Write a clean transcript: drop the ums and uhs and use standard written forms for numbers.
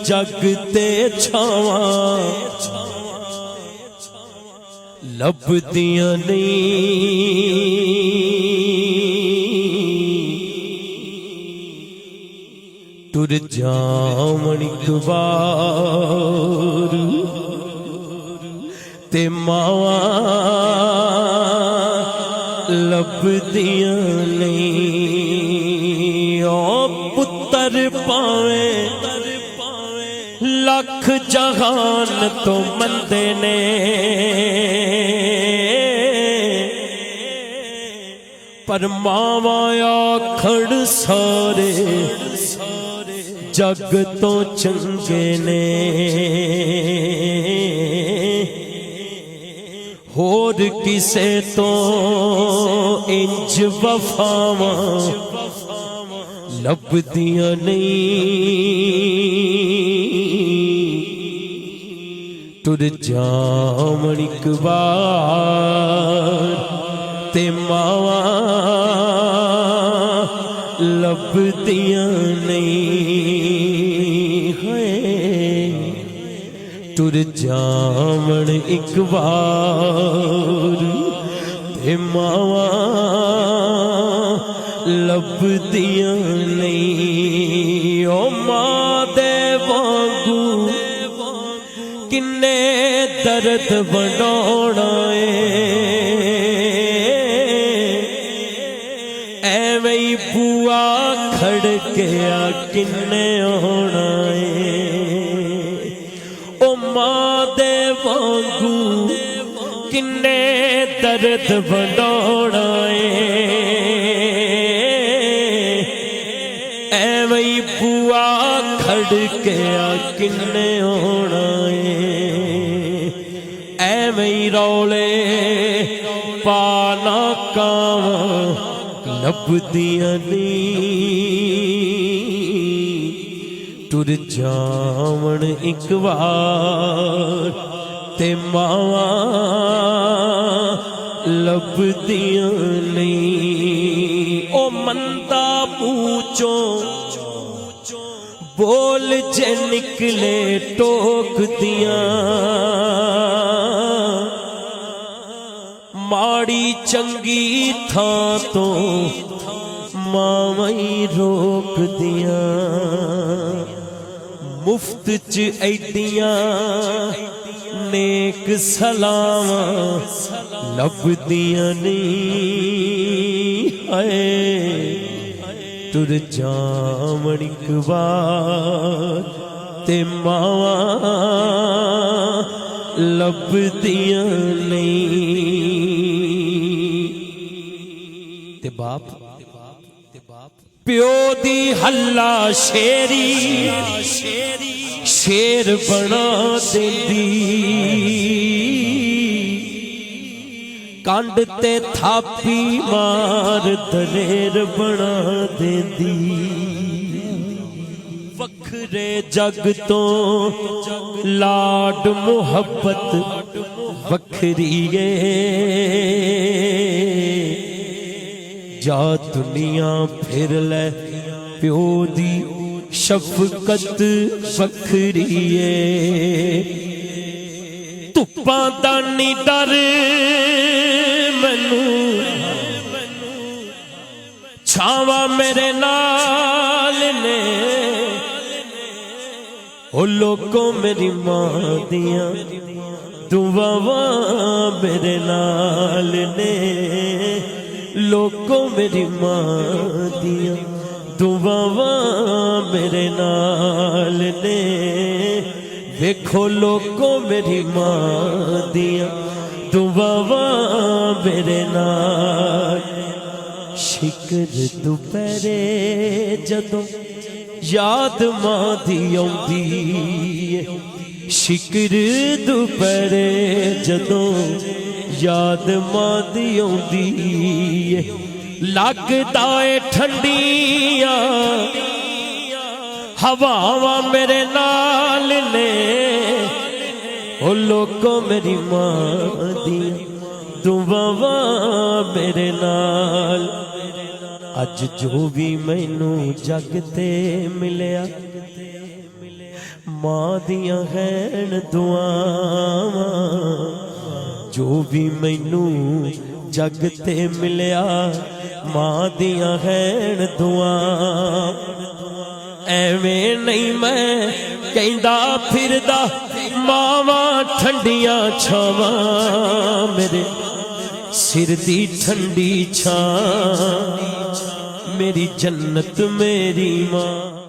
जग ते छावां लभदियां नहीं। टुर जावण इक बार ते मावां लभदियां नहीं। ओ पुत्तर पावे लख जहान तो मंदे ने पर मावां आखड़ सारे जग तो चंगे ने। होर किसे तो इंज वफावां लभदियां नहीं। टुर जावण इक बार ते मावां लभदियां नहीं। है टुर जावण इक बार ते मावां लभदियां नहीं। ओ मां दे वांगू किन्ने दर्द वंडाउणा है एवें ही बुआ खड़किया किन्ने आना है। ओ मां दे वांगू किन्ने दर्द वंडाउणा है एवें ही बुआ खड़किया किन्ने आना है। एवें ही रौले पाना कावां लभदियां नहीं। टुर जावण इक बार ते मावां लभदियां नहीं। ओ मंदा पूछो बोल जे निकले टोक दियां माड़ी चंगी थां तो मावां रोक दियां। मुफ्त च ऐडियां नेक सलावां लभदियां नहीं। है टुर जावण इक बार ते मावां लभदियां नहीं। ते बाप प्यो दी हल्ला शेरी शेर बना देंदी कंड ते थापी मार दलेर बना देंदी। वखरे जग तो लाड मुहब्बत वखरी है जा दुनिया फिर ले प्यो दी शफकत वखरी है। धुप्पां दा नी डर मैनू छावा मेरे नाल ने ओ लोगों मेरी मां दियां दुआवां मेरे नाल ने। लोगों मेरी मां दियां दुआवां मेरे नाल ने। देखो लोगों मेरी मां दियां दुआवां मेरे नाल। शिकर दुपहरे जदों याद मां दी आउंदी शिकर दुपहरे जदों याद मां दी आउंदी लगदा ए ठंडियां हवावां मेरे नाल ने। ओ लोगों मेरी मां दियां दुआवां मेरे नाल। अज जो भी मैनू जग ते मिलिया मां दियां हैन दुआवां जो भी मैनू जग ते मिलिया मां दियां हैन दुआवां एवें नहीं मैं कहंदा फिरदा मावां ठंडियां छावां मेरे सिर दी ठंडी छां मेरी जन्नत मेरी मां।